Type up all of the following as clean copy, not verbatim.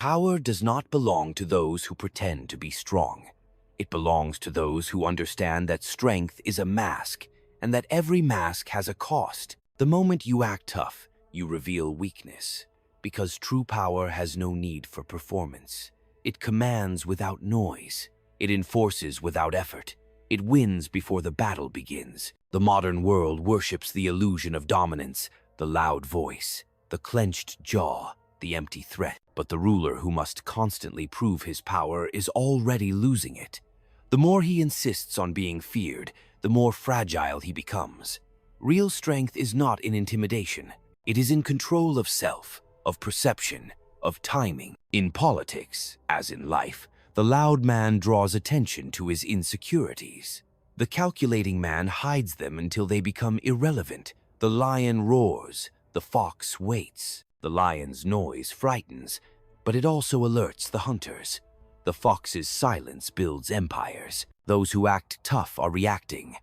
Power does not belong to those who pretend to be strong. It belongs to those who understand that strength is a mask and that every mask has a cost. The moment you act tough, you reveal weakness, because true power has no need for performance. It commands without noise. It enforces without effort. It wins before the battle begins. The modern world worships the illusion of dominance, the loud voice, the clenched jaw, the empty threat. But the ruler who must constantly prove his power is already losing it. The more he insists on being feared, the more fragile he becomes. Real strength is not in intimidation. It is in control of self, of perception, of timing. In politics, as in life, the loud man draws attention to his insecurities. The calculating man hides them until they become irrelevant. The lion roars, the fox waits. The lion's noise frightens, but it also alerts the hunters. The fox's silence builds empires. Those who act tough are reacting.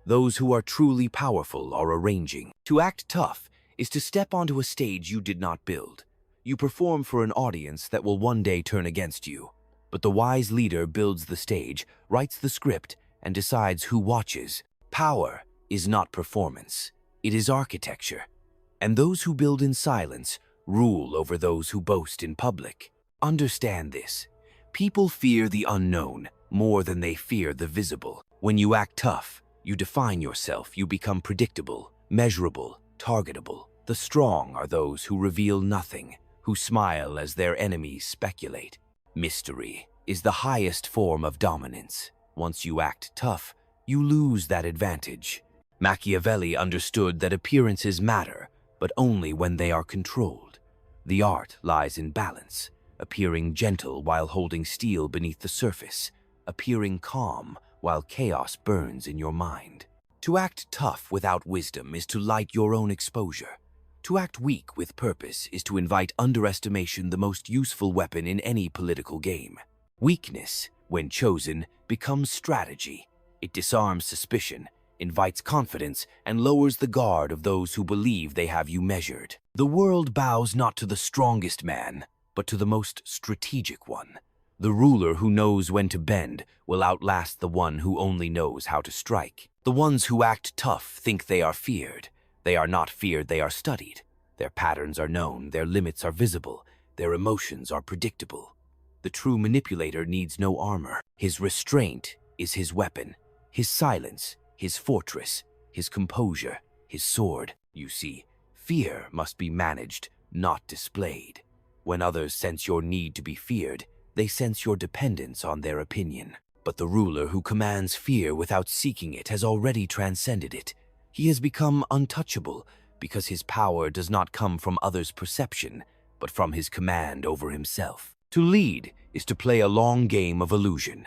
Those who are truly powerful are arranging. To act tough is to step onto a stage you did not build. You perform for an audience that will one day turn against you. But the wise leader builds the stage, writes the script, and decides who watches. Power is not performance. It is architecture. And those who build in silence rule over those who boast in public. Understand this. People fear the unknown more than they fear the visible. When you act tough, you define yourself. You become predictable, measurable, targetable. The strong are those who reveal nothing, who smile as their enemies speculate. Mystery is the highest form of dominance. Once you act tough, you lose that advantage. Machiavelli understood that appearances matter, but only when they are controlled. The art lies in balance, appearing gentle while holding steel beneath the surface, appearing calm while chaos burns in your mind. To act tough without wisdom is to light your own exposure. To act weak with purpose is to invite underestimation, the most useful weapon in any political game. Weakness, when chosen, becomes strategy. It disarms suspicion, invites confidence, and lowers the guard of those who believe they have you measured. The world bows not to the strongest man, but to the most strategic one. The ruler who knows when to bend will outlast the one who only knows how to strike. The ones who act tough think they are feared. They are not feared, they are studied. Their patterns are known, their limits are visible, their emotions are predictable. The true manipulator needs no armor. His restraint is his weapon, his silence, his fortress, his composure, his sword. You see, fear must be managed, not displayed. When others sense your need to be feared, they sense your dependence on their opinion. But the ruler who commands fear without seeking it has already transcended it. He has become untouchable because his power does not come from others' perception, but from his command over himself. To lead is to play a long game of illusion.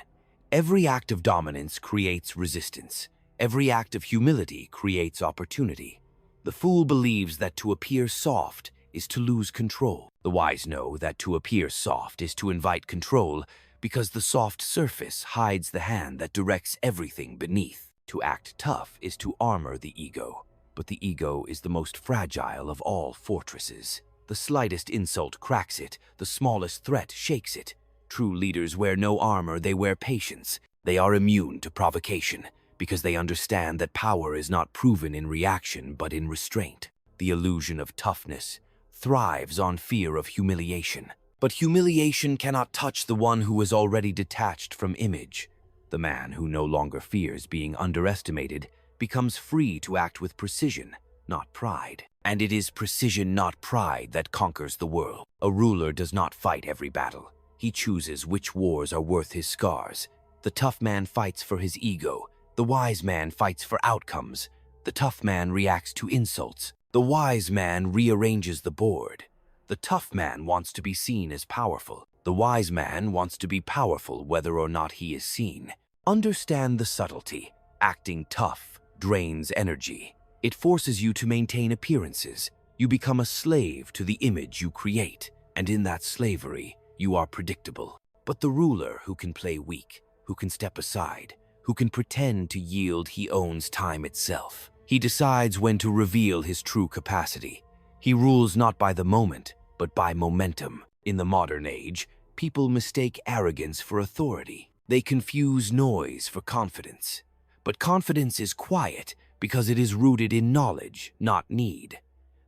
Every act of dominance creates resistance. Every act of humility creates opportunity. The fool believes that to appear soft is to lose control. The wise know that to appear soft is to invite control, because the soft surface hides the hand that directs everything beneath. To act tough is to armor the ego, but the ego is the most fragile of all fortresses. The slightest insult cracks it, the smallest threat shakes it. True leaders wear no armor, they wear patience. They are immune to provocation, because they understand that power is not proven in reaction but in restraint. The illusion of toughness thrives on fear of humiliation. But humiliation cannot touch the one who is already detached from image. The man who no longer fears being underestimated becomes free to act with precision, not pride. And it is precision, not pride, that conquers the world. A ruler does not fight every battle. He chooses which wars are worth his scars. The tough man fights for his ego. The wise man fights for outcomes. The tough man reacts to insults. The wise man rearranges the board. The tough man wants to be seen as powerful. The wise man wants to be powerful whether or not he is seen. Understand the subtlety. Acting tough drains energy. It forces you to maintain appearances. You become a slave to the image you create, and in that slavery, you are predictable. But the ruler who can play weak, who can step aside, who can pretend to yield, he owns time itself. He decides when to reveal his true capacity. He rules not by the moment, but by momentum. In the modern age, people mistake arrogance for authority. They confuse noise for confidence. But confidence is quiet because it is rooted in knowledge, not need.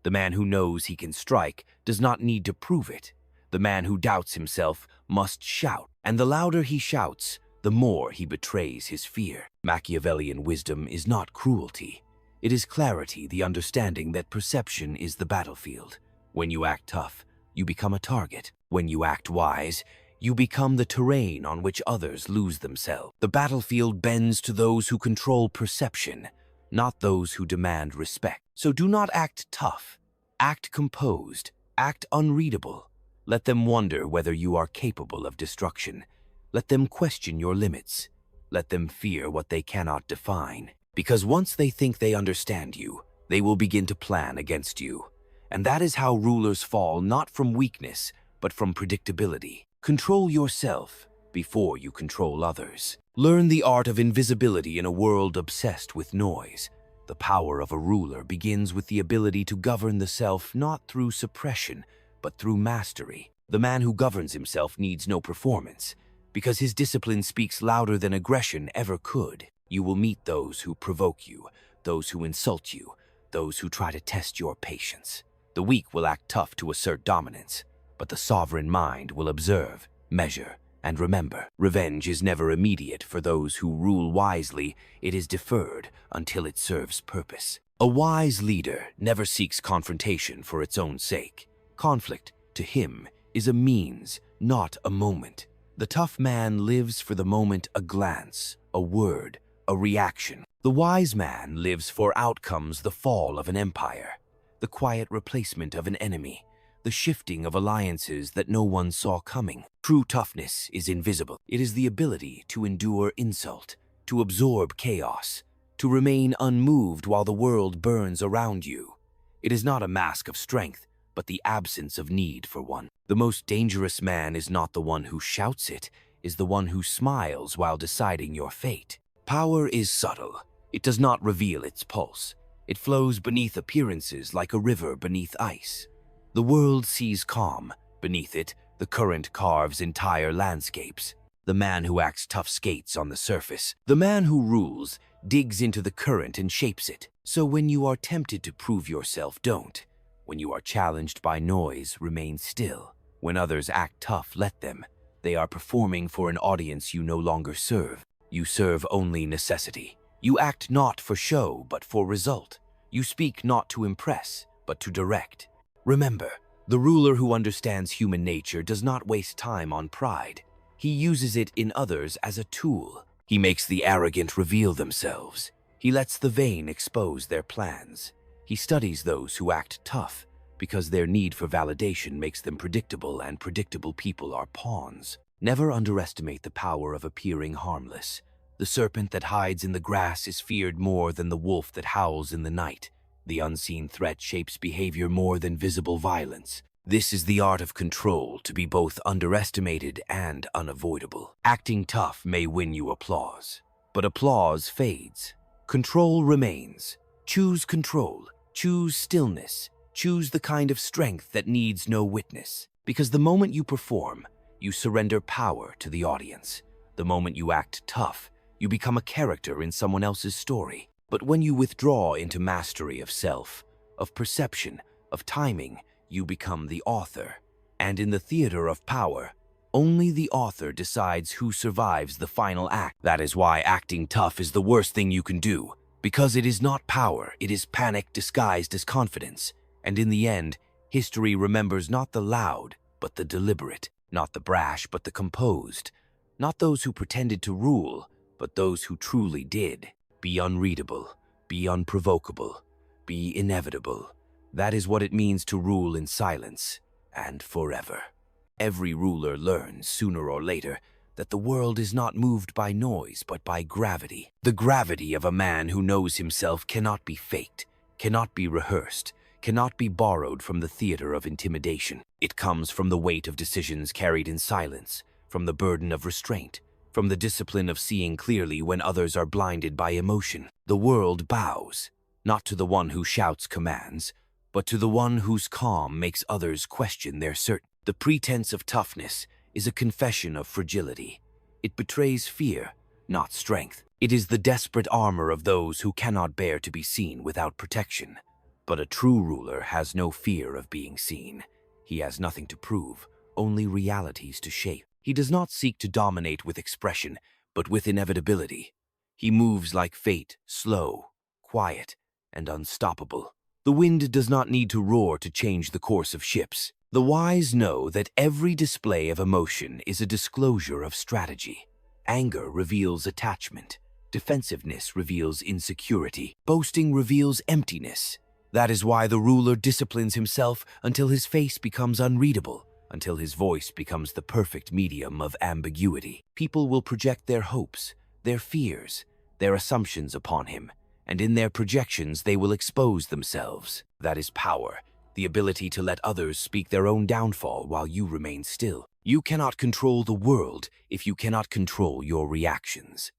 The man who knows he can strike does not need to prove it. The man who doubts himself must shout, and the louder he shouts, the more he betrays his fear. Machiavellian wisdom is not cruelty. It is clarity, the understanding that perception is the battlefield. When you act tough, you become a target. When you act wise, you become the terrain on which others lose themselves. The battlefield bends to those who control perception, not those who demand respect. So do not act tough. Act composed. Act unreadable. Let them wonder whether you are capable of destruction. Let them question your limits. Let them fear what they cannot define. Because once they think they understand you, they will begin to plan against you. And that is how rulers fall, not from weakness, but from predictability. Control yourself before you control others. Learn the art of invisibility in a world obsessed with noise. The power of a ruler begins with the ability to govern the self not through suppression, but through mastery. The man who governs himself needs no performance, because his discipline speaks louder than aggression ever could. You will meet those who provoke you, those who insult you, those who try to test your patience. The weak will act tough to assert dominance, but the sovereign mind will observe, measure, and remember. Revenge is never immediate for those who rule wisely. It is deferred until it serves purpose. A wise leader never seeks confrontation for its own sake. Conflict, to him, is a means, not a moment. The tough man lives for the moment, a glance, a word, a reaction. The wise man lives for outcomes, the fall of an empire, the quiet replacement of an enemy, the shifting of alliances that no one saw coming. True toughness is invisible. It is the ability to endure insult, to absorb chaos, to remain unmoved while the world burns around you. It is not a mask of strength, but the absence of need for one. The most dangerous man is not the one who shouts it, is the one who smiles while deciding your fate. Power is subtle. It does not reveal its pulse. It flows beneath appearances like a river beneath ice. The world sees calm. Beneath it, the current carves entire landscapes. The man who acts tough skates on the surface. The man who rules digs into the current and shapes it. So when you are tempted to prove yourself, don't. When you are challenged by noise, remain still. When others act tough, let them. They are performing for an audience you no longer serve. You serve only necessity. You act not for show, but for result. You speak not to impress, but to direct. Remember, the ruler who understands human nature does not waste time on pride. He uses it in others as a tool. He makes the arrogant reveal themselves. He lets the vain expose their plans. He studies those who act tough, because their need for validation makes them predictable, and predictable people are pawns. Never underestimate the power of appearing harmless. The serpent that hides in the grass is feared more than the wolf that howls in the night. The unseen threat shapes behavior more than visible violence. This is the art of control, to be both underestimated and unavoidable. Acting tough may win you applause, but applause fades. Control remains. Choose control. Choose stillness. Choose the kind of strength that needs no witness. Because the moment you perform, you surrender power to the audience. The moment you act tough, you become a character in someone else's story. But when you withdraw into mastery of self, of perception, of timing, you become the author. And in the theater of power, only the author decides who survives the final act. That is why acting tough is the worst thing you can do. Because it is not power, it is panic disguised as confidence. And in the end, history remembers not the loud, but the deliberate, not the brash, but the composed, not those who pretended to rule, but those who truly did. Be unreadable, be unprovocable, be inevitable. That is what it means to rule in silence and forever. Every ruler learns, sooner or later, that the world is not moved by noise, but by gravity. The gravity of a man who knows himself cannot be faked, cannot be rehearsed, cannot be borrowed from the theater of intimidation. It comes from the weight of decisions carried in silence, from the burden of restraint, from the discipline of seeing clearly when others are blinded by emotion. The world bows, not to the one who shouts commands, but to the one whose calm makes others question their certainty. The pretense of toughness is a confession of fragility. It betrays fear, not strength. It is the desperate armor of those who cannot bear to be seen without protection. But a true ruler has no fear of being seen. He has nothing to prove, only realities to shape. He does not seek to dominate with expression, but with inevitability. He moves like fate, slow, quiet, and unstoppable. The wind does not need to roar to change the course of ships. The wise know that every display of emotion is a disclosure of strategy. Anger reveals attachment. Defensiveness reveals insecurity. Boasting reveals emptiness. That is why the ruler disciplines himself until his face becomes unreadable, until his voice becomes the perfect medium of ambiguity. People will project their hopes, their fears, their assumptions upon him, and in their projections they will expose themselves. That is power, the ability to let others speak their own downfall while you remain still. You cannot control the world if you cannot control your reactions.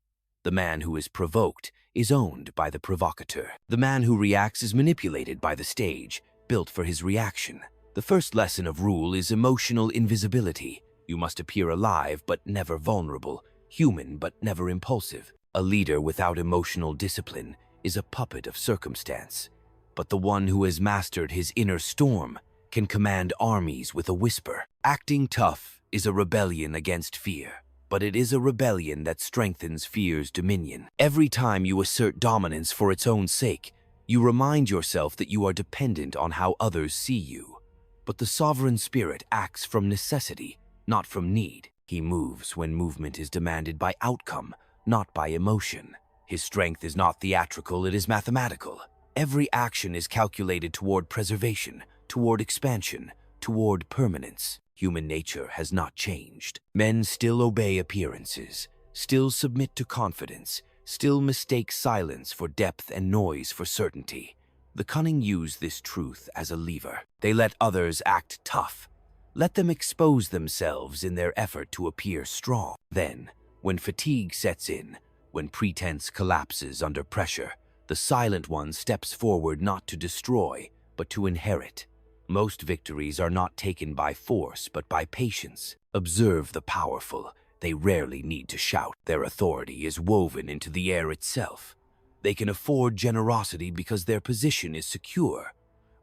The man who is provoked is owned by the provocateur. The man who reacts is manipulated by the stage, built for his reaction. The first lesson of rule is emotional invisibility. You must appear alive but never vulnerable, human but never impulsive. A leader without emotional discipline is a puppet of circumstance. But the one who has mastered his inner storm can command armies with a whisper. Acting tough is a rebellion against fear, but it is a rebellion that strengthens fear's dominion. Every time you assert dominance for its own sake, you remind yourself that you are dependent on how others see you. But the sovereign spirit acts from necessity, not from need. He moves when movement is demanded by outcome, not by emotion. His strength is not theatrical, it is mathematical. Every action is calculated toward preservation, toward expansion, toward permanence. Human nature has not changed. Men still obey appearances, still submit to confidence, still mistake silence for depth and noise for certainty. The cunning use this truth as a lever. They let others act tough. Let them expose themselves in their effort to appear strong. Then, when fatigue sets in, when pretense collapses under pressure, the silent one steps forward not to destroy, but to inherit. Most victories are not taken by force, but by patience. Observe the powerful. They rarely need to shout. Their authority is woven into the air itself. They can afford generosity because their position is secure.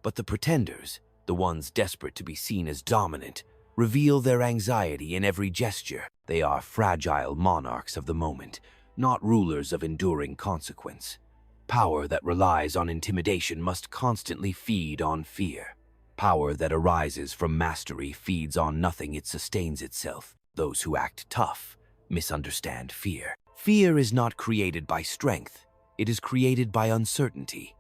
But the pretenders, the ones desperate to be seen as dominant, reveal their anxiety in every gesture. They are fragile monarchs of the moment, not rulers of enduring consequence. Power that relies on intimidation must constantly feed on fear. Power that arises from mastery feeds on nothing, it sustains itself. Those who act tough misunderstand fear. Fear is not created by strength, it is created by uncertainty.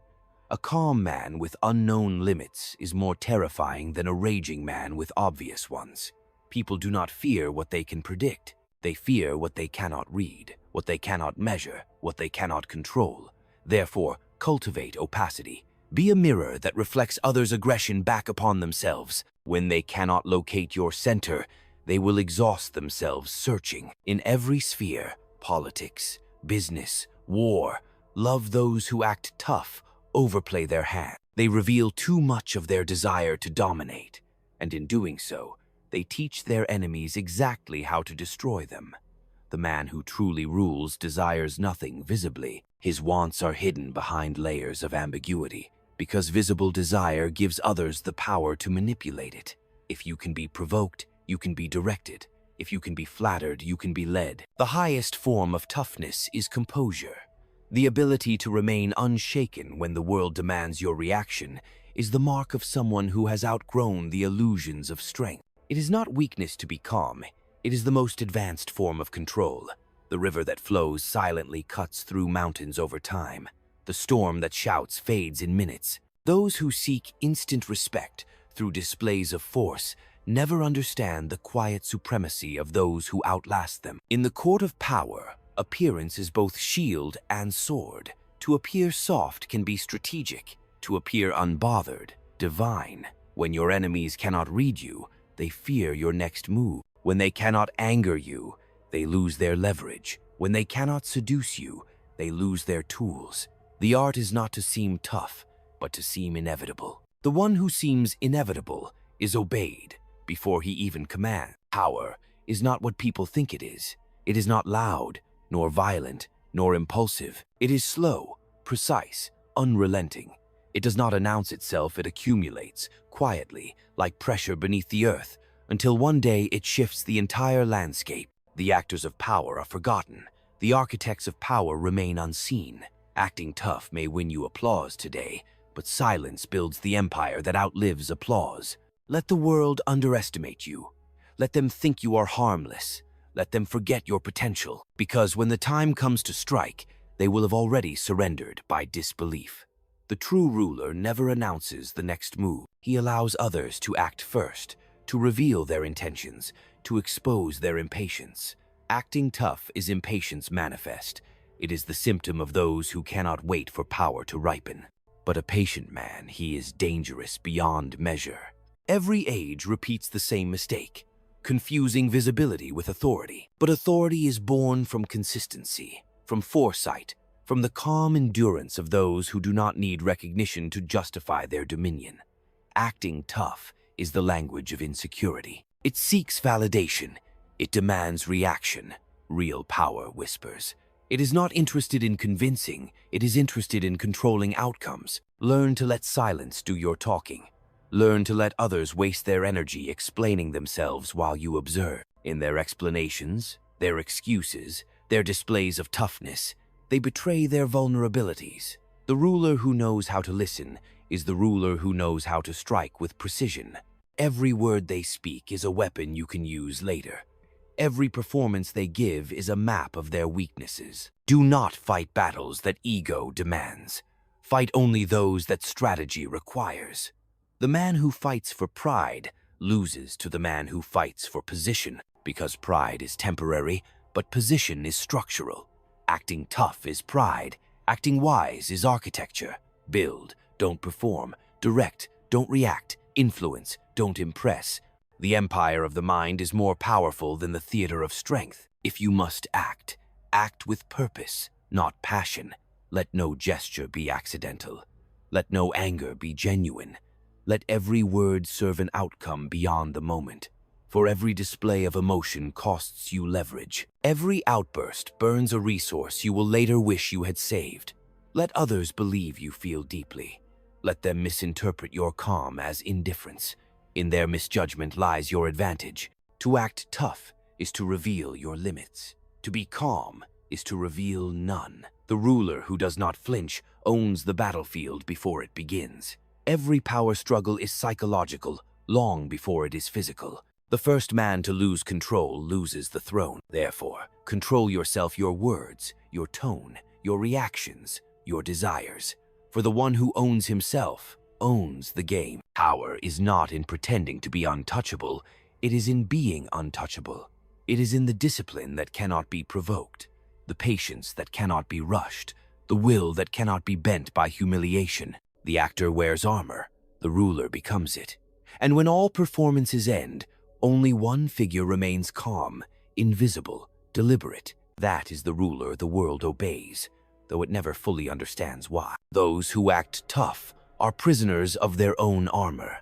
A calm man with unknown limits is more terrifying than a raging man with obvious ones. People do not fear what they can predict. They fear what they cannot read, what they cannot measure, what they cannot control. Therefore, cultivate opacity. Be a mirror that reflects others' aggression back upon themselves. When they cannot locate your center, they will exhaust themselves searching. In every sphere, politics, business, war, love those who act tough, overplay their hand. They reveal too much of their desire to dominate, and in doing so, they teach their enemies exactly how to destroy them. The man who truly rules desires nothing visibly. His wants are hidden behind layers of ambiguity, because visible desire gives others the power to manipulate it. If you can be provoked, you can be directed. If you can be flattered, you can be led. The highest form of toughness is composure. The ability to remain unshaken when the world demands your reaction is the mark of someone who has outgrown the illusions of strength. It is not weakness to be calm. It is the most advanced form of control. The river that flows silently cuts through mountains over time. The storm that shouts fades in minutes. Those who seek instant respect through displays of force never understand the quiet supremacy of those who outlast them. In the court of power, appearance is both shield and sword. To appear soft can be strategic. To appear unbothered, divine. When your enemies cannot read you, they fear your next move. When they cannot anger you, they lose their leverage. When they cannot seduce you, they lose their tools. The art is not to seem tough, but to seem inevitable. The one who seems inevitable is obeyed before he even commands. Power is not what people think it is. It is not loud, nor violent, nor impulsive. It is slow, precise, unrelenting. It does not announce itself, it accumulates, quietly, like pressure beneath the earth, until one day it shifts the entire landscape. The actors of power are forgotten. The architects of power remain unseen. Acting tough may win you applause today, but silence builds the empire that outlives applause. Let the world underestimate you. Let them think you are harmless. Let them forget your potential, because when the time comes to strike, they will have already surrendered by disbelief. The true ruler never announces the next move. He allows others to act first, to reveal their intentions, to expose their impatience. Acting tough is impatience manifest. It is the symptom of those who cannot wait for power to ripen. But a patient man, he is dangerous beyond measure. Every age repeats the same mistake, confusing visibility with authority. But authority is born from consistency, from foresight, from the calm endurance of those who do not need recognition to justify their dominion. Acting tough is the language of insecurity. It seeks validation. It demands reaction. Real power whispers. It is not interested in convincing. It is interested in controlling outcomes. Learn to let silence do your talking. Learn to let others waste their energy explaining themselves while you observe. In their explanations, their excuses, their displays of toughness, they betray their vulnerabilities. The ruler who knows how to listen is the ruler who knows how to strike with precision. Every word they speak is a weapon you can use later. Every performance they give is a map of their weaknesses. Do not fight battles that ego demands. Fight only those that strategy requires. The man who fights for pride loses to the man who fights for position, because pride is temporary, but position is structural. Acting tough is pride. Acting wise is architecture. Build, don't perform. Direct, don't react. Influence, don't impress. The empire of the mind is more powerful than the theater of strength. If you must act, act with purpose, not passion. Let no gesture be accidental. Let no anger be genuine. Let every word serve an outcome beyond the moment. For every display of emotion costs you leverage. Every outburst burns a resource you will later wish you had saved. Let others believe you feel deeply. Let them misinterpret your calm as indifference. In their misjudgment lies your advantage. To act tough is to reveal your limits. To be calm is to reveal none. The ruler who does not flinch owns the battlefield before it begins. Every power struggle is psychological, long before it is physical. The first man to lose control loses the throne. Therefore, control yourself, your words, your tone, your reactions, your desires. For the one who owns himself owns the game. Power is not in pretending to be untouchable. It is in being untouchable. It is in the discipline that cannot be provoked, the patience that cannot be rushed, the will that cannot be bent by humiliation. The actor wears armor. The ruler becomes it. And when all performances end, only one figure remains calm, invisible, deliberate. That is the ruler the world obeys, though it never fully understands why. Those who act tough are prisoners of their own armor.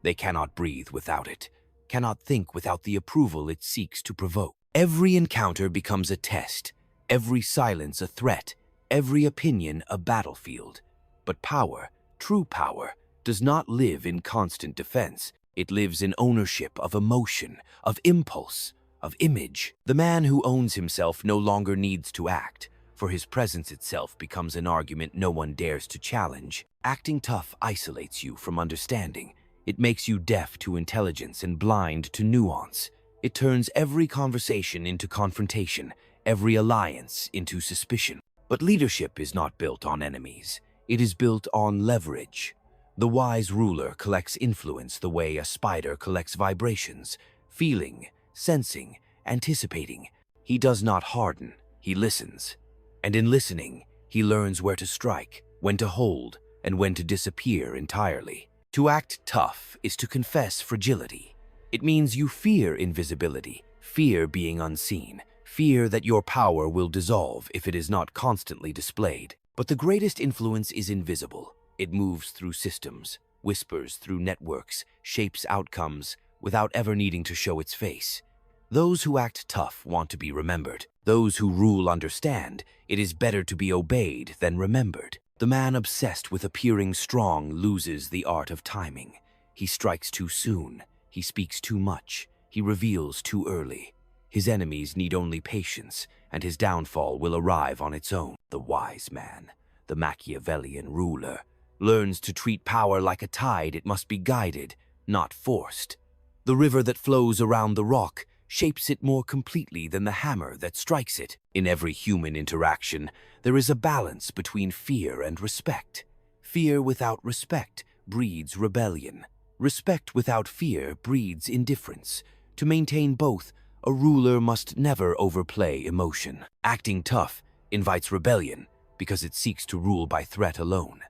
They cannot breathe without it, cannot think without the approval it seeks to provoke. Every encounter becomes a test, every silence a threat, every opinion a battlefield. But power, true power, does not live in constant defense. It lives in ownership of emotion, of impulse, of image. The man who owns himself no longer needs to act, for his presence itself becomes an argument no one dares to challenge. Acting tough isolates you from understanding. It makes you deaf to intelligence and blind to nuance. It turns every conversation into confrontation, every alliance into suspicion. But leadership is not built on enemies. It is built on leverage. The wise ruler collects influence the way a spider collects vibrations, feeling, sensing, anticipating. He does not harden, he listens. And in listening, he learns where to strike, when to hold, and when to disappear entirely. To act tough is to confess fragility. It means you fear invisibility, fear being unseen, fear that your power will dissolve if it is not constantly displayed. But the greatest influence is invisible. It moves through systems, whispers through networks, shapes outcomes without ever needing to show its face. Those who act tough want to be remembered. Those who rule understand it is better to be obeyed than remembered. The man obsessed with appearing strong loses the art of timing. He strikes too soon. He speaks too much. He reveals too early. His enemies need only patience, and his downfall will arrive on its own. The wise man, the Machiavellian ruler, learns to treat power like a tide. It must be guided, not forced. The river that flows around the rock shapes it more completely than the hammer that strikes it. In every human interaction, there is a balance between fear and respect. Fear without respect breeds rebellion. Respect without fear breeds indifference. To maintain both, a ruler must never overplay emotion. Acting tough invites rebellion because it seeks to rule by threat alone.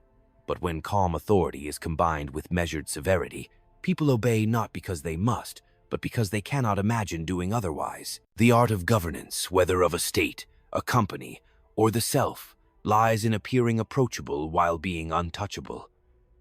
But when calm authority is combined with measured severity, people obey not because they must, but because they cannot imagine doing otherwise. The art of governance, whether of a state, a company, or the self, lies in appearing approachable while being untouchable.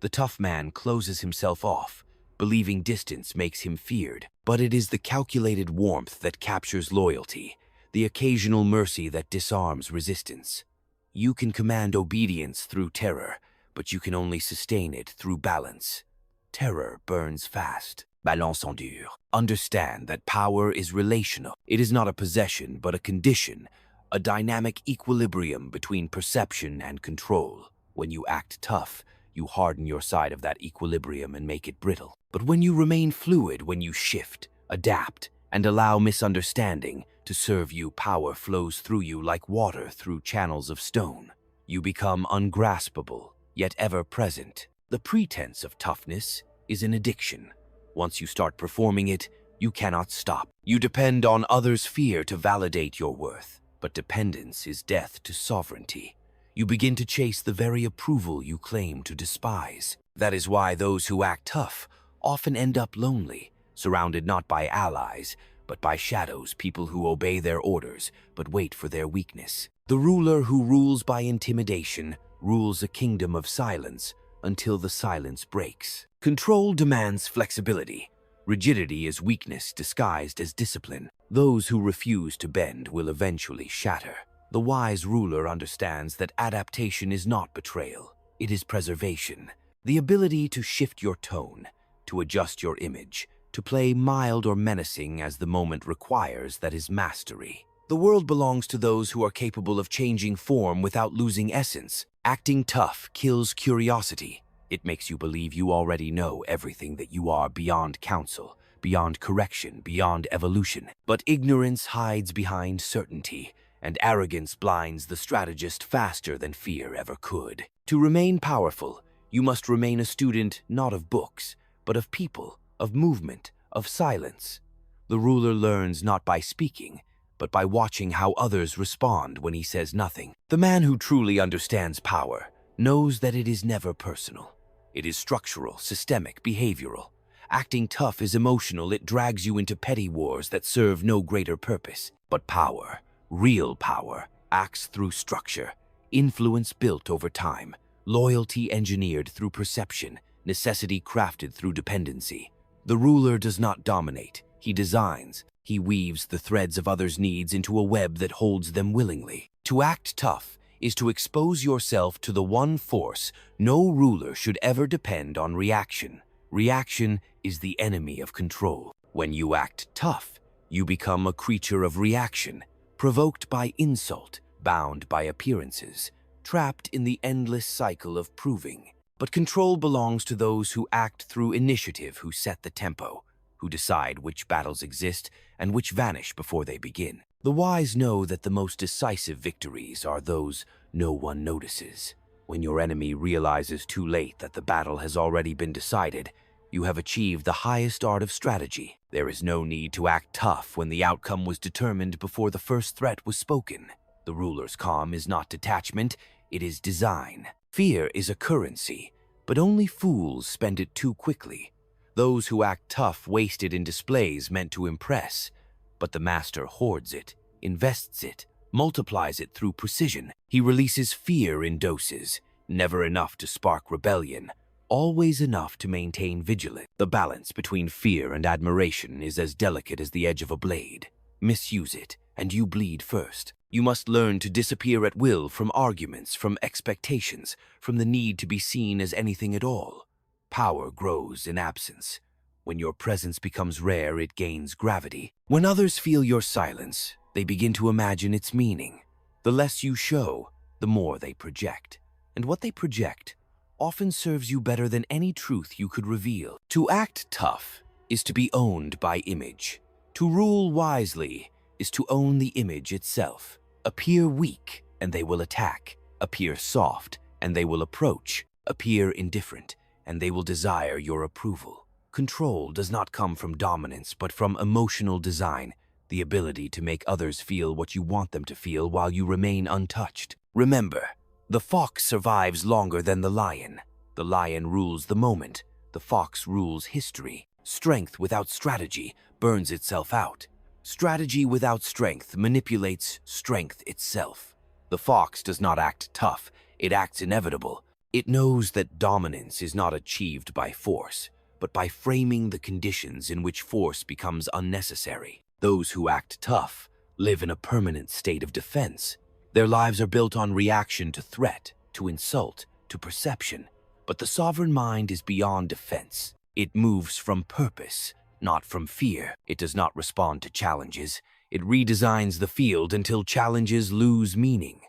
The tough man closes himself off, believing distance makes him feared. But it is the calculated warmth that captures loyalty, the occasional mercy that disarms resistance. You can command obedience through terror, but you can only sustain it through balance. Terror burns fast. Balance endure. Understand that power is relational. It is not a possession, but a condition, a dynamic equilibrium between perception and control. When you act tough, you harden your side of that equilibrium and make it brittle. But when you remain fluid, when you shift, adapt, and allow misunderstanding to serve you, power flows through you like water through channels of stone. You become ungraspable, yet ever present. The pretense of toughness is an addiction. Once you start performing it, you cannot stop. You depend on others' fear to validate your worth. But dependence is death to sovereignty. You begin to chase the very approval you claim to despise. That is why those who act tough often end up lonely, surrounded not by allies, but by shadows, people who obey their orders, but wait for their weakness. The ruler who rules by intimidation rules a kingdom of silence until the silence breaks. Control demands flexibility. Rigidity is weakness disguised as discipline. Those who refuse to bend will eventually shatter. The wise ruler understands that adaptation is not betrayal. It is preservation. The ability to shift your tone, to adjust your image, to play mild or menacing as the moment requires, that is mastery. The world belongs to those who are capable of changing form without losing essence. Acting tough kills curiosity. It makes you believe you already know everything, that you are beyond counsel, beyond correction, beyond evolution. But ignorance hides behind certainty, and arrogance blinds the strategist faster than fear ever could. To remain powerful, you must remain a student not of books, but of people, of movement, of silence. The ruler learns not by speaking, but by watching how others respond when he says nothing. The man who truly understands power knows that it is never personal. It is structural, systemic, behavioral. Acting tough is emotional. It drags you into petty wars that serve no greater purpose. But power, real power, acts through structure, influence built over time, loyalty engineered through perception, necessity crafted through dependency. The ruler does not dominate. He designs. He weaves the threads of others' needs into a web that holds them willingly. To act tough is to expose yourself to the one force. No ruler should ever depend on reaction. Reaction is the enemy of control. When you act tough, you become a creature of reaction, provoked by insult, bound by appearances, trapped in the endless cycle of proving. But control belongs to those who act through initiative, who set the tempo, who decide which battles exist and which vanish before they begin. The wise know that the most decisive victories are those no one notices. When your enemy realizes too late that the battle has already been decided, you have achieved the highest art of strategy. There is no need to act tough when the outcome was determined before the first threat was spoken. The ruler's calm is not detachment, it is design. Fear is a currency, but only fools spend it too quickly. Those who act tough waste it in displays meant to impress. But the master hoards it, invests it, multiplies it through precision. He releases fear in doses, never enough to spark rebellion, always enough to maintain vigilance. The balance between fear and admiration is as delicate as the edge of a blade. Misuse it, and you bleed first. You must learn to disappear at will from arguments, from expectations, from the need to be seen as anything at all. Power grows in absence. When your presence becomes rare, it gains gravity. When others feel your silence, they begin to imagine its meaning. The less you show, the more they project. And what they project often serves you better than any truth you could reveal. To act tough is to be owned by image. To rule wisely is to own the image itself. Appear weak, and they will attack. Appear soft, and they will approach. Appear indifferent, and they will desire your approval. Control does not come from dominance, but from emotional design, the ability to make others feel what you want them to feel while you remain untouched. Remember, the fox survives longer than the lion. The lion rules the moment. The fox rules history. Strength without strategy burns itself out. Strategy without strength manipulates strength itself. The fox does not act tough, it acts inevitable. It knows that dominance is not achieved by force, but by framing the conditions in which force becomes unnecessary. Those who act tough live in a permanent state of defense. Their lives are built on reaction to threat, to insult, to perception. But the sovereign mind is beyond defense. It moves from purpose, not from fear. It does not respond to challenges. It redesigns the field until challenges lose meaning.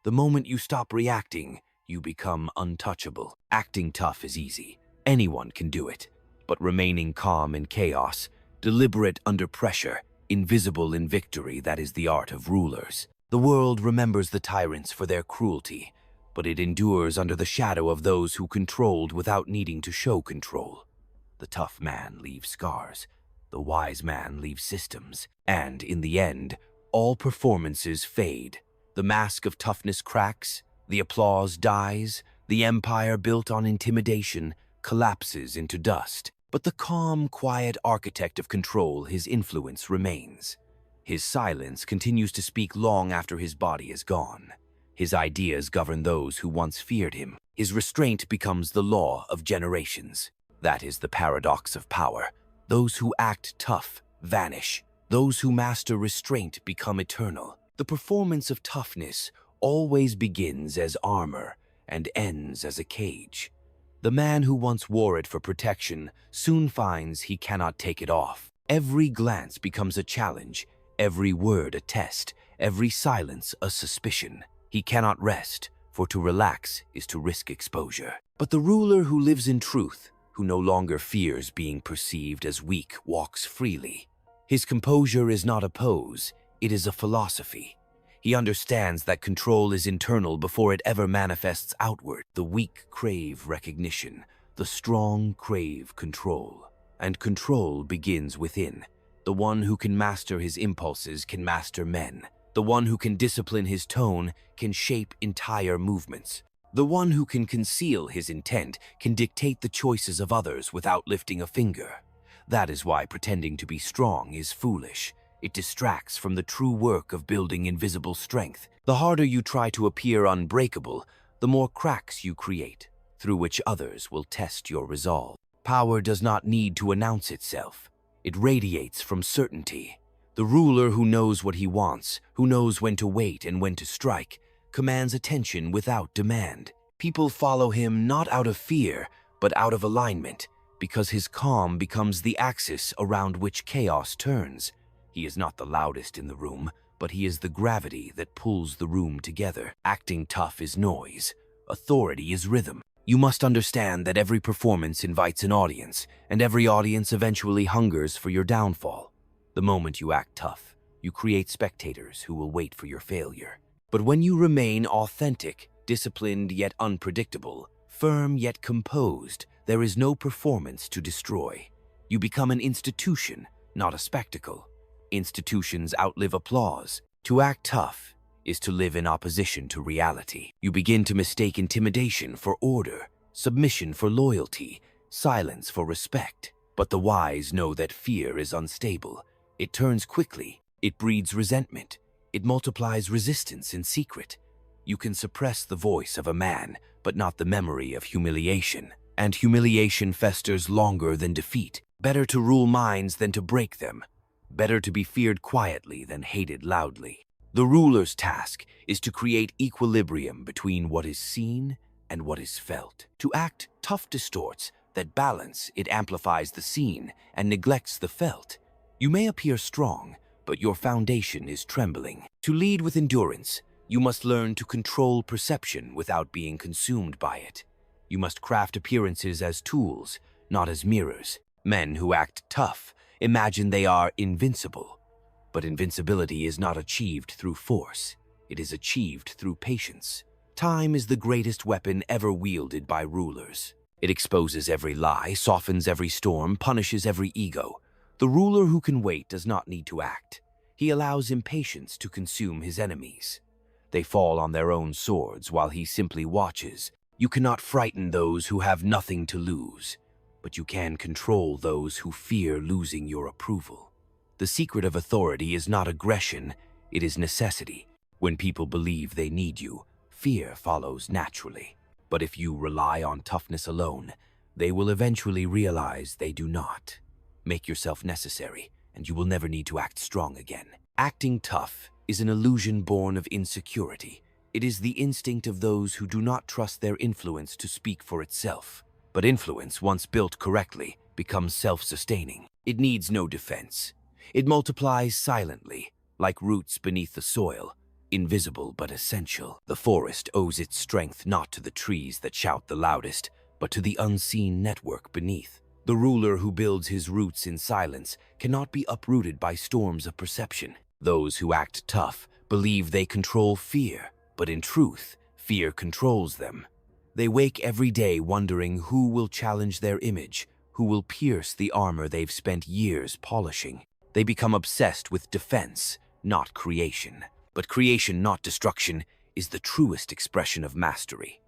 The moment you stop reacting, you become untouchable. Acting tough is easy. Anyone can do it. But remaining calm in chaos, deliberate under pressure, invisible in victory, that is the art of rulers. The world remembers the tyrants for their cruelty, but it endures under the shadow of those who controlled without needing to show control. The tough man leaves scars. The wise man leaves systems. And in the end, all performances fade. The mask of toughness cracks, the applause dies, the empire built on intimidation collapses into dust. But the calm, quiet architect of control, his influence remains. His silence continues to speak long after his body is gone. His ideas govern those who once feared him. His restraint becomes the law of generations. That is the paradox of power. Those who act tough vanish. Those who master restraint become eternal. The performance of toughness always begins as armor and ends as a cage. The man who once wore it for protection soon finds he cannot take it off. Every glance becomes a challenge, every word a test, every silence a suspicion. He cannot rest, for to relax is to risk exposure. But the ruler who lives in truth, who no longer fears being perceived as weak, walks freely. His composure is not a pose, it is a philosophy. He understands that control is internal before it ever manifests outward. The weak crave recognition, the strong crave control. And control begins within. The one who can master his impulses can master men. The one who can discipline his tone can shape entire movements. The one who can conceal his intent can dictate the choices of others without lifting a finger. That is why pretending to be strong is foolish. It distracts from the true work of building invisible strength. The harder you try to appear unbreakable, the more cracks you create, through which others will test your resolve. Power does not need to announce itself. It radiates from certainty. The ruler who knows what he wants, who knows when to wait and when to strike, commands attention without demand. People follow him not out of fear, but out of alignment, because his calm becomes the axis around which chaos turns. He is not the loudest in the room, but he is the gravity that pulls the room together. Acting tough is noise. Authority is rhythm. You must understand that every performance invites an audience, and every audience eventually hungers for your downfall. The moment you act tough, you create spectators who will wait for your failure. But when you remain authentic, disciplined yet unpredictable, firm yet composed, there is no performance to destroy. You become an institution, not a spectacle. Institutions outlive applause. To act tough is to live in opposition to reality. You begin to mistake intimidation for order, submission for loyalty, silence for respect. But the wise know that fear is unstable. It turns quickly. It breeds resentment. It multiplies resistance in secret. You can suppress the voice of a man, but not the memory of humiliation. and humiliation festers longer than defeat. Better to rule minds than to break them. Better to be feared quietly than hated loudly. The ruler's task is to create equilibrium between what is seen and what is felt. To act tough distorts that balance, it amplifies the seen and neglects the felt. You may appear strong, but your foundation is trembling. To lead with endurance, you must learn to control perception without being consumed by it. You must craft appearances as tools, not as mirrors. Men who act tough imagine they are invincible. But invincibility is not achieved through force. It is achieved through patience. Time is the greatest weapon ever wielded by rulers. It exposes every lie, softens every storm, punishes every ego. The ruler who can wait does not need to act. He allows impatience to consume his enemies. They fall on their own swords while he simply watches. You cannot frighten those who have nothing to lose, but you can control those who fear losing your approval. The secret of authority is not aggression, it is necessity. When people believe they need you, fear follows naturally. But if you rely on toughness alone, they will eventually realize they do not. Make yourself necessary, and you will never need to act strong again. Acting tough is an illusion born of insecurity. It is the instinct of those who do not trust their influence to speak for itself. But influence, once built correctly, becomes self-sustaining. It needs no defense. It multiplies silently, like roots beneath the soil, invisible but essential. The forest owes its strength not to the trees that shout the loudest, but to the unseen network beneath. The ruler who builds his roots in silence cannot be uprooted by storms of perception. Those who act tough believe they control fear, but in truth, fear controls them. They wake every day wondering who will challenge their image, who will pierce the armor they've spent years polishing. They become obsessed with defense, not creation. But creation, not destruction, is the truest expression of mastery.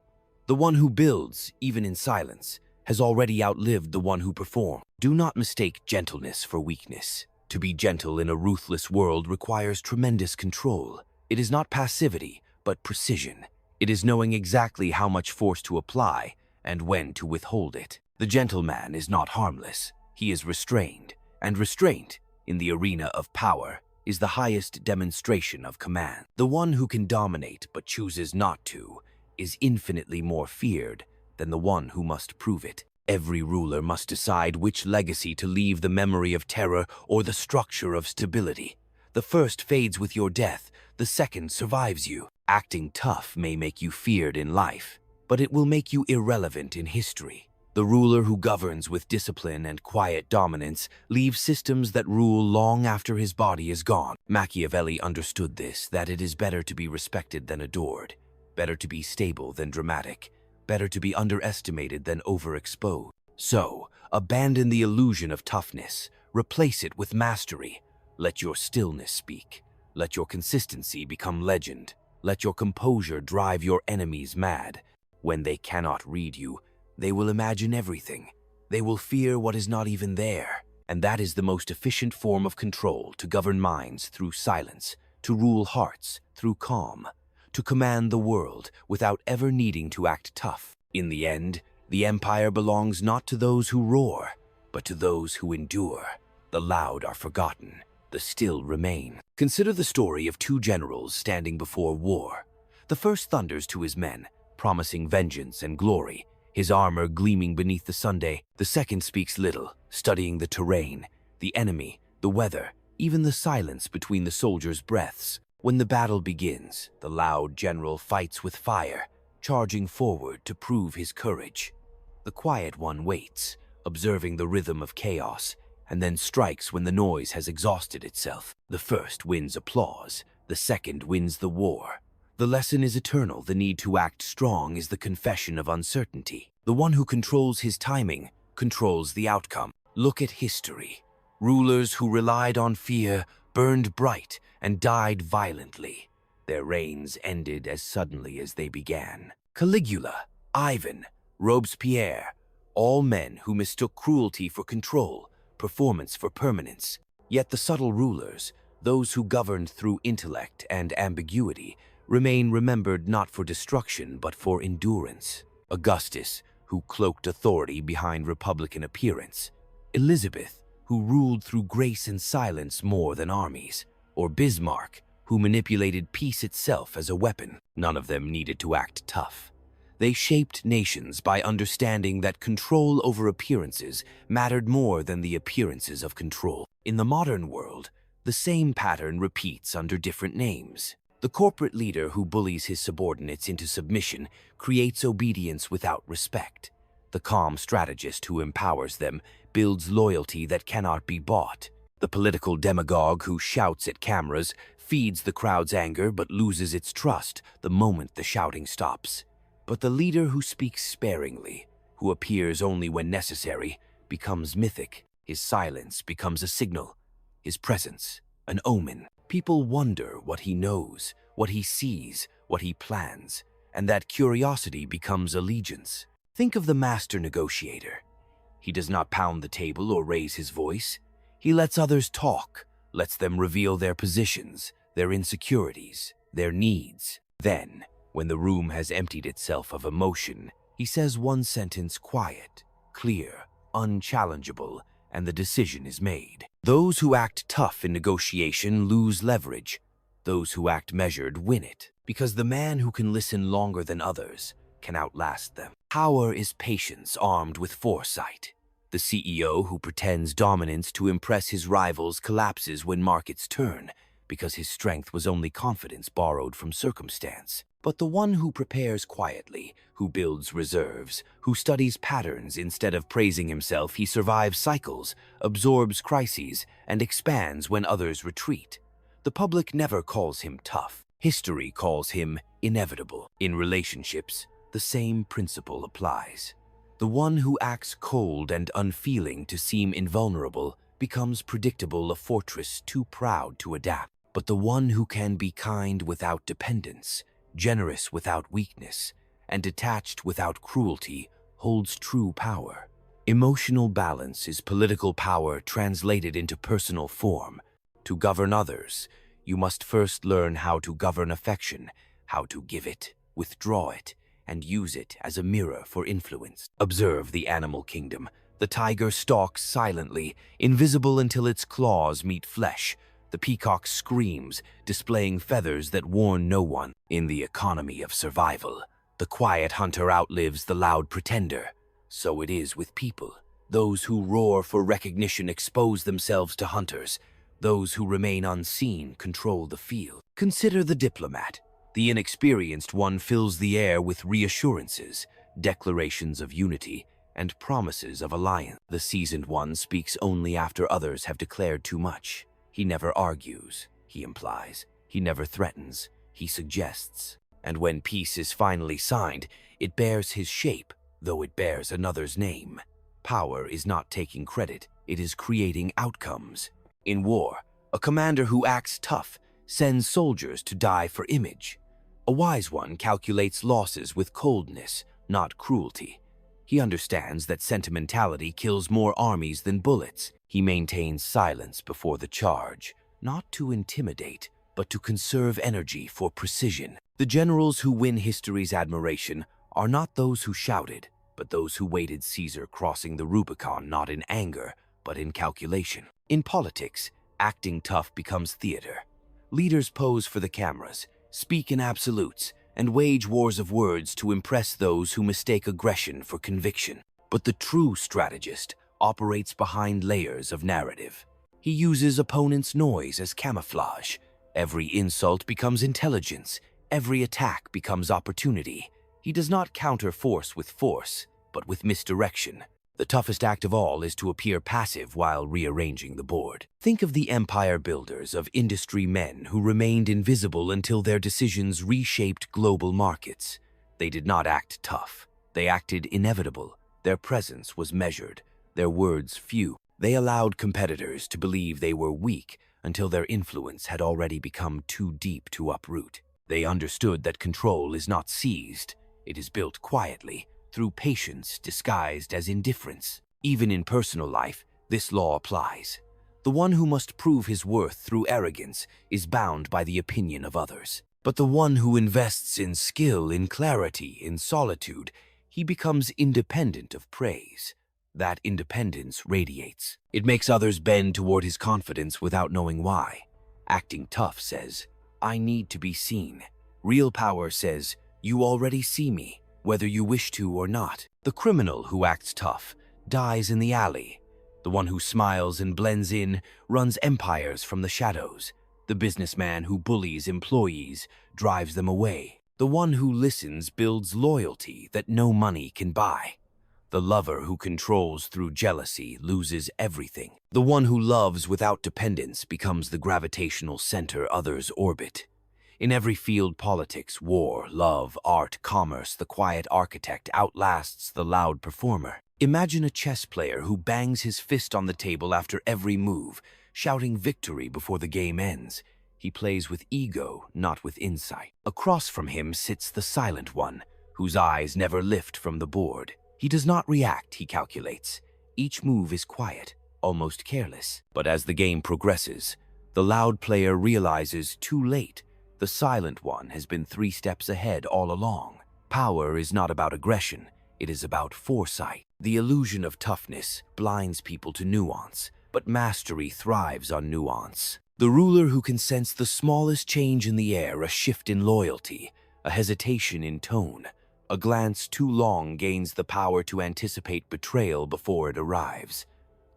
The one who builds, even in silence, has already outlived the one who performs. Do not mistake gentleness for weakness. To be gentle in a ruthless world requires tremendous control. It is not passivity, but precision. It is knowing exactly how much force to apply and when to withhold it. The gentleman is not harmless. He is restrained, and restraint, in the arena of power, is the highest demonstration of command. The one who can dominate but chooses not to is infinitely more feared than the one who must prove it. Every ruler must decide which legacy to leave: the memory of terror or the structure of stability. The first fades with your death, the second survives you. Acting tough may make you feared in life, but it will make you irrelevant in history. The ruler who governs with discipline and quiet dominance leaves systems that rule long after his body is gone. Machiavelli understood this, that it is better to be respected than adored, better to be stable than dramatic, better to be underestimated than overexposed. So, abandon the illusion of toughness, replace it with mastery. Let your stillness speak. Let your consistency become legend. Let your composure drive your enemies mad. When they cannot read you, they will imagine everything. They will fear what is not even there. And that is the most efficient form of control: to govern minds through silence, to rule hearts through calm, to command the world without ever needing to act tough. In the end, the empire belongs not to those who roar, but to those who endure. The loud are forgotten, the still remain. Consider the story of two generals standing before war. The first thunders to his men, promising vengeance and glory, his armor gleaming beneath the sunday. The second speaks little, studying the terrain, the enemy, the weather, even the silence between the soldiers' breaths. When the battle begins, the loud general fights with fire, charging forward to prove his courage. The quiet one waits, observing the rhythm of chaos, and then strikes when the noise has exhausted itself. The first wins applause, the second wins the war. The lesson is eternal. The need to act strong is the confession of uncertainty. The one who controls his timing controls the outcome. Look at history. Rulers who relied on fear burned bright and died violently. Their reigns ended as suddenly as they began. Caligula, Ivan, Robespierre, all men who mistook cruelty for control, performance for permanence. Yet the subtle rulers, those who governed through intellect and ambiguity, remain remembered not for destruction but for endurance. Augustus, who who cloaked authority behind republican appearance, Elizabeth, who ruled through grace and silence more than armies, or Bismarck, who manipulated peace itself as a weapon. None of them needed to act tough. They shaped nations by understanding that control over appearances mattered more than the appearances of control. In the modern world, the same pattern repeats under different names. The corporate leader who bullies his subordinates into submission creates obedience without respect. The calm strategist who empowers them builds loyalty that cannot be bought. The political demagogue who shouts at cameras feeds the crowd's anger but loses its trust the moment the shouting stops. But the leader who speaks sparingly, who appears only when necessary, becomes mythic. His silence becomes a signal, his presence an omen. People wonder what he knows, what he sees, what he plans, and that curiosity becomes allegiance. Think of the master negotiator. He does not pound the table or raise his voice. He lets others talk, lets them reveal their positions, their insecurities, their needs. Then, when the room has emptied itself of emotion, he says one sentence quiet, clear, unchallengeable, and the decision is made. Those who act tough in negotiation lose leverage. Those who act measured win it, because the man who can listen longer than others can outlast them. Power is patience armed with foresight. The CEO who pretends dominance to impress his rivals collapses when markets turn, because his strength was only confidence borrowed from circumstance. But the one who prepares quietly, who builds reserves, who studies patterns instead of praising himself, he survives cycles, absorbs crises, and expands when others retreat. The public never calls him tough. History calls him inevitable. In relationships, the same principle applies. The one who acts cold and unfeeling to seem invulnerable becomes predictable, a fortress too proud to adapt. But the one who can be kind without dependence, generous without weakness, and detached without cruelty holds true power. Emotional balance is political power translated into personal form. To govern others, you must first learn how to govern affection, how to give it, withdraw it, and use it as a mirror for influence. Observe the animal kingdom. The tiger stalks silently, invisible until its claws meet flesh. The peacock screams, displaying feathers that warn no one. In the economy of survival, the quiet hunter outlives the loud pretender. So it is with people. Those who roar for recognition expose themselves to hunters. Those who remain unseen control the field. Consider the diplomat. The inexperienced one fills the air with reassurances, declarations of unity, and promises of alliance. The seasoned one speaks only after others have declared too much. He never argues, he implies. He never threatens, he suggests. And when peace is finally signed, it bears his shape, though it bears another's name. Power is not taking credit, it is creating outcomes. In war, a commander who acts tough sends soldiers to die for image. A wise one calculates losses with coldness, not cruelty. He understands that sentimentality kills more armies than bullets. He maintains silence before the charge, not to intimidate, but to conserve energy for precision. The generals who win history's admiration are not those who shouted, but those who waited Caesar crossing the Rubicon not in anger, but in calculation. In politics, acting tough becomes theater. Leaders pose for the cameras, speak in absolutes, and wage wars of words to impress those who mistake aggression for conviction. But the true strategist operates behind layers of narrative. He uses opponents' noise as camouflage. Every insult becomes intelligence. Every attack becomes opportunity. He does not counter force with force, but with misdirection. The toughest act of all is to appear passive while rearranging the board. Think of the empire builders of industry men who remained invisible until their decisions reshaped global markets. They did not act tough. They acted inevitable. Their presence was measured, their words few. They allowed competitors to believe they were weak until their influence had already become too deep to uproot. They understood that control is not seized, it is built quietly, through patience disguised as indifference. Even in personal life, this law applies. The one who must prove his worth through arrogance is bound by the opinion of others. But the one who invests in skill, in clarity, in solitude, he becomes independent of praise. That independence radiates. It makes others bend toward his confidence without knowing why. Acting tough says, I need to be seen. Real power says, you already see me, whether you wish to or not. The criminal who acts tough dies in the alley. The one who smiles and blends in runs empires from the shadows. The businessman who bullies employees drives them away. The one who listens builds loyalty that no money can buy. The lover who controls through jealousy loses everything. The one who loves without dependence becomes the gravitational center others orbit. In every field, politics, war, love, art, commerce, the quiet architect outlasts the loud performer. Imagine a chess player who bangs his fist on the table after every move, shouting victory before the game ends. He plays with ego, not with insight. Across from him sits the silent one, whose eyes never lift from the board. He does not react, he calculates. Each move is quiet, almost careless. But as the game progresses, the loud player realizes too late the silent one has been 3 steps ahead all along. Power is not about aggression, it is about foresight. The illusion of toughness blinds people to nuance, but mastery thrives on nuance. The ruler who can sense the smallest change in the air, a shift in loyalty, a hesitation in tone, a glance too long gains the power to anticipate betrayal before it arrives.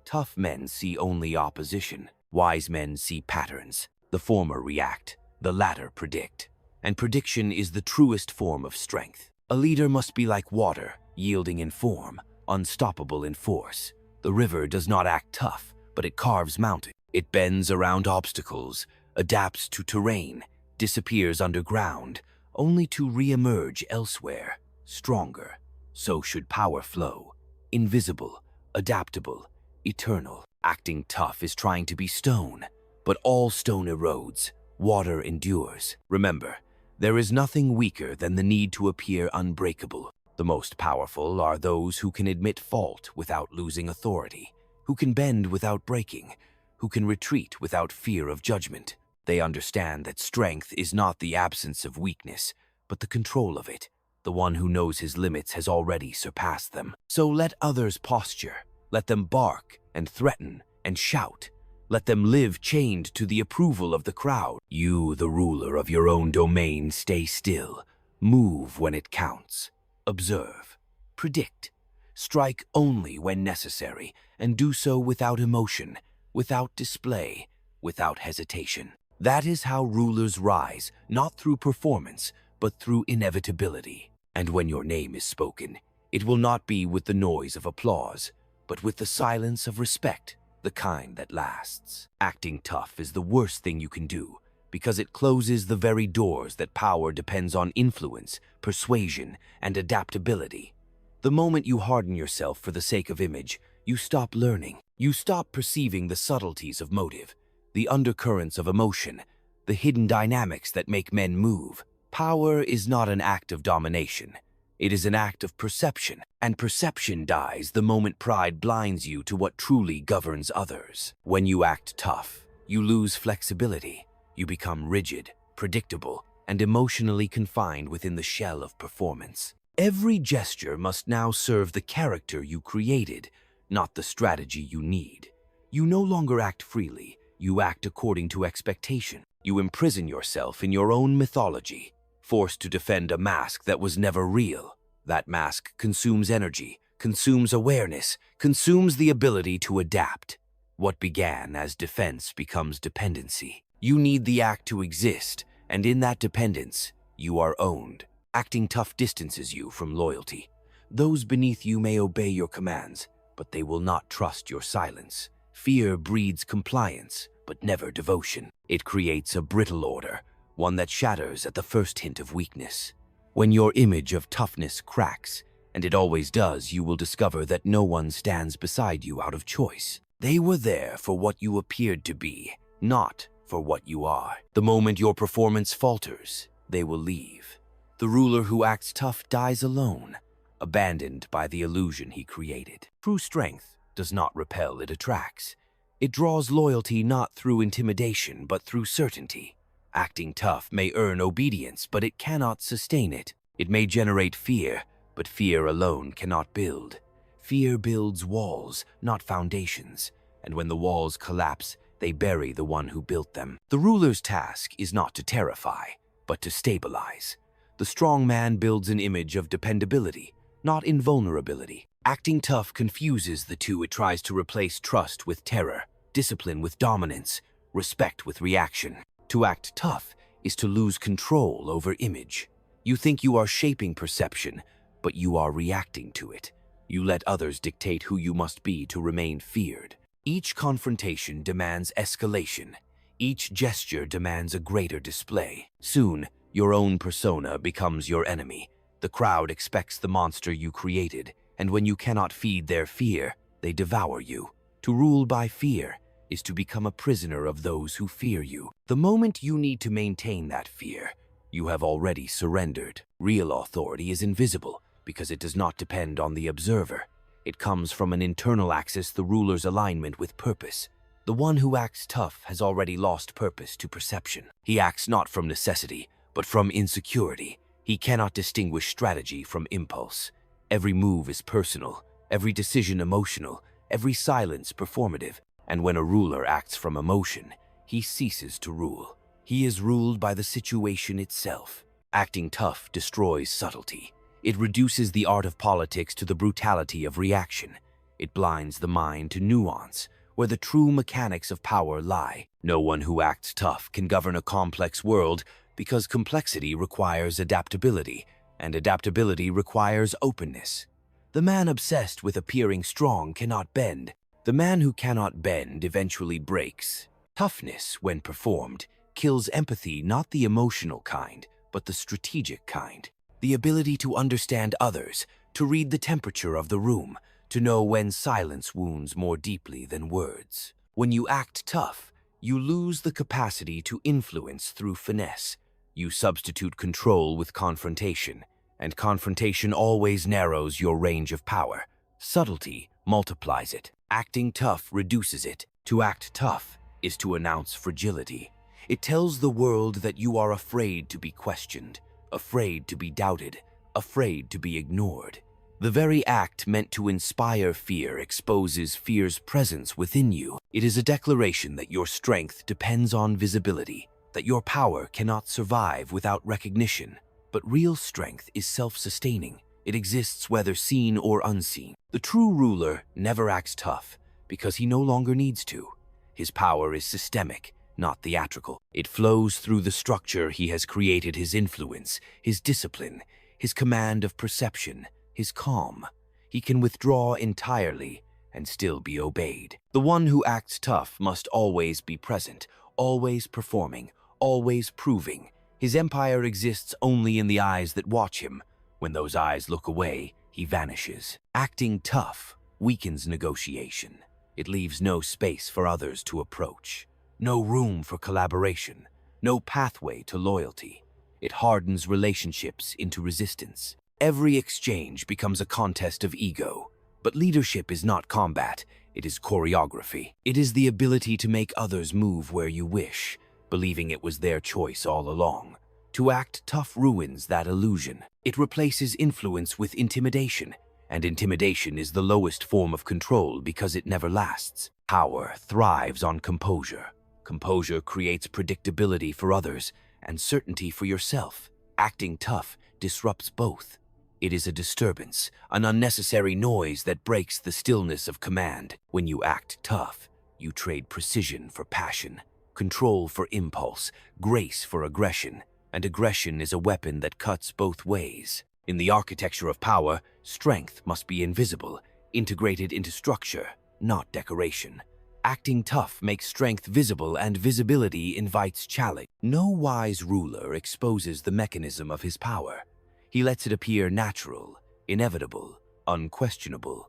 Tough men see only opposition. Wise men see patterns. The former react, the latter predict. And prediction is the truest form of strength. A leader must be like water, yielding in form, unstoppable in force. The river does not act tough, but it carves mountains. It bends around obstacles, adapts to terrain, disappears underground, only to re-emerge elsewhere, stronger. So should power flow, invisible, adaptable, eternal. Acting tough is trying to be stone, but all stone erodes, water endures. Remember, there is nothing weaker than the need to appear unbreakable. The most powerful are those who can admit fault without losing authority, who can bend without breaking, who can retreat without fear of judgment. They understand that strength is not the absence of weakness, but the control of it. The one who knows his limits has already surpassed them. So let others posture. Let them bark and threaten and shout. Let them live chained to the approval of the crowd. You, the ruler of your own domain, stay still. Move when it counts. Observe. Predict. Strike only when necessary, and do so without emotion, without display, without hesitation. That is how rulers rise, not through performance, but through inevitability. And when your name is spoken, it will not be with the noise of applause, but with the silence of respect, the kind that lasts. Acting tough is the worst thing you can do, because it closes the very doors that power depends on: influence, persuasion, and adaptability. The moment you harden yourself for the sake of image, you stop learning. You stop perceiving the subtleties of motive, the undercurrents of emotion, the hidden dynamics that make men move. Power is not an act of domination. It is an act of perception, and perception dies the moment pride blinds you to what truly governs others. When you act tough, you lose flexibility. You become rigid, predictable, and emotionally confined within the shell of performance. Every gesture must now serve the character you created, not the strategy you need. You no longer act freely. You act according to expectation. You imprison yourself in your own mythology, forced to defend a mask that was never real. That mask consumes energy, consumes awareness, consumes the ability to adapt. What began as defense becomes dependency. You need the act to exist, and in that dependence, you are owned. Acting tough distances you from loyalty. Those beneath you may obey your commands, but they will not trust your silence. Fear breeds compliance, but never devotion. It creates a brittle order, one that shatters at the first hint of weakness. When your image of toughness cracks, and it always does, you will discover that no one stands beside you out of choice. They were there for what you appeared to be, not for what you are. The moment your performance falters, they will leave. The ruler who acts tough dies alone, abandoned by the illusion he created. True strength does not repel, it attracts. It draws loyalty not through intimidation, but through certainty. Acting tough may earn obedience, but it cannot sustain it. It may generate fear, But fear alone cannot build. Fear builds walls, not foundations, and when the walls collapse, they bury the one who built them. The ruler's task is not to terrify, but to stabilize. The strong man builds an image of dependability, not invulnerability. Acting tough confuses the two. It tries to replace trust with terror, discipline with dominance, respect with reaction. To act tough is to lose control over image. You think you are shaping perception, but you are reacting to it. You let others dictate who you must be to remain feared. Each confrontation demands escalation. Each gesture demands a greater display. Soon, your own persona becomes your enemy. The crowd expects the monster you created, and when you cannot feed their fear, they devour you. To rule by fear is to become a prisoner of those who fear you. The moment you need to maintain that fear, you have already surrendered. Real authority is invisible because it does not depend on the observer. It comes from an internal axis, the ruler's alignment with purpose. The one who acts tough has already lost purpose to perception. He acts not from necessity, but from insecurity. He cannot distinguish strategy from impulse. Every move is personal, every decision emotional, every silence performative. And when a ruler acts from emotion, he ceases to rule. He is ruled by the situation itself. Acting tough destroys subtlety. It reduces the art of politics to the brutality of reaction. It blinds the mind to nuance, where the true mechanics of power lie. No one who acts tough can govern a complex world because complexity requires adaptability, and adaptability requires openness. The man obsessed with appearing strong cannot bend. The man who cannot bend eventually breaks. Toughness, when performed, kills empathy, not the emotional kind, but the strategic kind. The ability to understand others, to read the temperature of the room, to know when silence wounds more deeply than words. When you act tough, you lose the capacity to influence through finesse. You substitute control with confrontation, and confrontation always narrows your range of power. Subtlety multiplies it. Acting tough reduces it. To act tough is to announce fragility. It tells the world that you are afraid to be questioned, afraid to be doubted, afraid to be ignored. The very act meant to inspire fear exposes fear's presence within you. It is a declaration that your strength depends on visibility, that your power cannot survive without recognition. But real strength is self-sustaining. It exists whether seen or unseen. The true ruler never acts tough because he no longer needs to. His power is systemic, not theatrical. It flows through the structure he has created: his influence, his discipline, his command of perception, his calm. He can withdraw entirely and still be obeyed. The one who acts tough must always be present, always performing, always proving. His empire exists only in the eyes that watch him. When those eyes look away, he vanishes. Acting tough weakens negotiation. It leaves no space for others to approach, no room for collaboration, no pathway to loyalty. It hardens relationships into resistance. Every exchange becomes a contest of ego. But leadership is not combat, it is choreography. It is the ability to make others move where you wish, believing it was their choice all along. To act tough ruins that illusion. It replaces influence with intimidation, and intimidation is the lowest form of control because it never lasts. Power thrives on composure. Composure creates predictability for others and certainty for yourself. Acting tough disrupts both. It is a disturbance, an unnecessary noise that breaks the stillness of command. When you act tough, you trade precision for passion, control for impulse, grace for aggression, and aggression is a weapon that cuts both ways. In the architecture of power, strength must be invisible, integrated into structure, not decoration. Acting tough makes strength visible, and visibility invites challenge. No wise ruler exposes the mechanism of his power. He lets it appear natural, inevitable, unquestionable.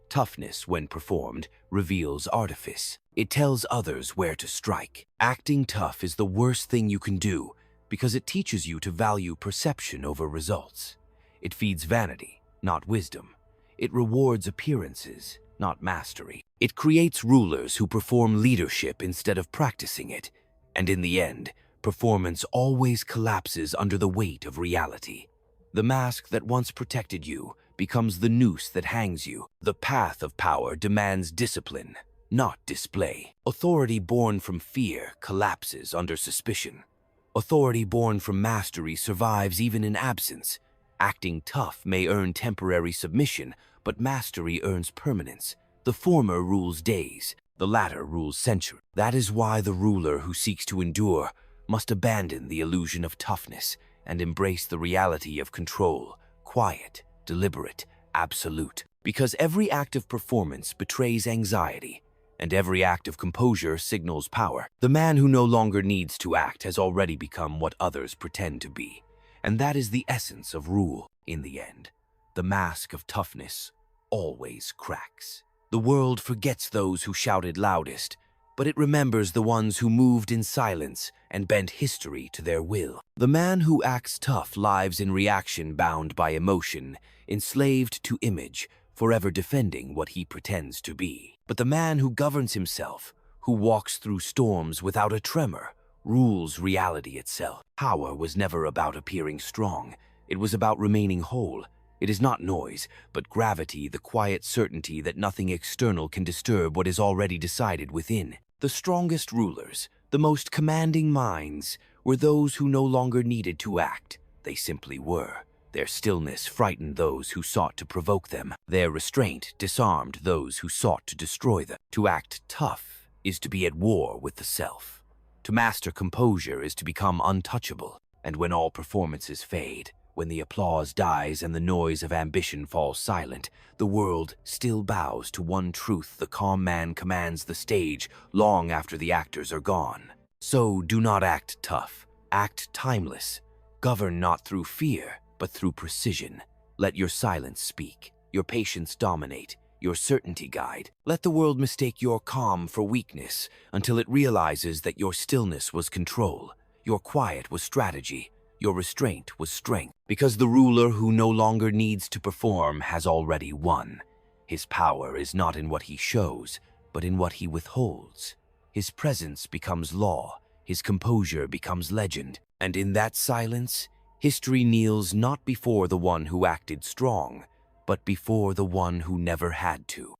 Toughness, when performed, reveals artifice. It tells others where to strike. Acting tough is the worst thing you can do because it teaches you to value perception over results. It feeds vanity, not wisdom. It rewards appearances, not mastery. It creates rulers who perform leadership instead of practicing it. And in the end, performance always collapses under the weight of reality. The mask that once protected you becomes the noose that hangs you. The path of power demands discipline, not display. Authority born from fear collapses under suspicion. Authority born from mastery survives even in absence. Acting tough may earn temporary submission, but mastery earns permanence. The former rules days, the latter rules centuries. That is why the ruler who seeks to endure must abandon the illusion of toughness and embrace the reality of control, quiet, deliberate, absolute. Because every act of performance betrays anxiety, and every act of composure signals power. The man who no longer needs to act has already become what others pretend to be, and that is the essence of rule. In the end, the mask of toughness always cracks. The world forgets those who shouted loudest, but it remembers the ones who moved in silence and bent history to their will. The man who acts tough lives in reaction, bound by emotion, enslaved to image, forever defending what he pretends to be. But the man who governs himself, who walks through storms without a tremor, rules reality itself. Power was never about appearing strong. It was about remaining whole. It is not noise, but gravity, the quiet certainty that nothing external can disturb what is already decided within. The strongest rulers, the most commanding minds, were those who no longer needed to act. They simply were. Their stillness frightened those who sought to provoke them. Their restraint disarmed those who sought to destroy them. To act tough is to be at war with the self. To master composure is to become untouchable. And when all performances fade, when the applause dies and the noise of ambition falls silent, the world still bows to one truth: the calm man commands the stage long after the actors are gone. So do not act tough. Act timeless. Govern not through fear, but through precision. Let your silence speak, your patience dominate, your certainty guide. Let the world mistake your calm for weakness until it realizes that your stillness was control, your quiet was strategy, your restraint was strength. Because the ruler who no longer needs to perform has already won. His power is not in what he shows, but in what he withholds. His presence becomes law, his composure becomes legend, and in that silence, history kneels not before the one who acted strong, but before the one who never had to.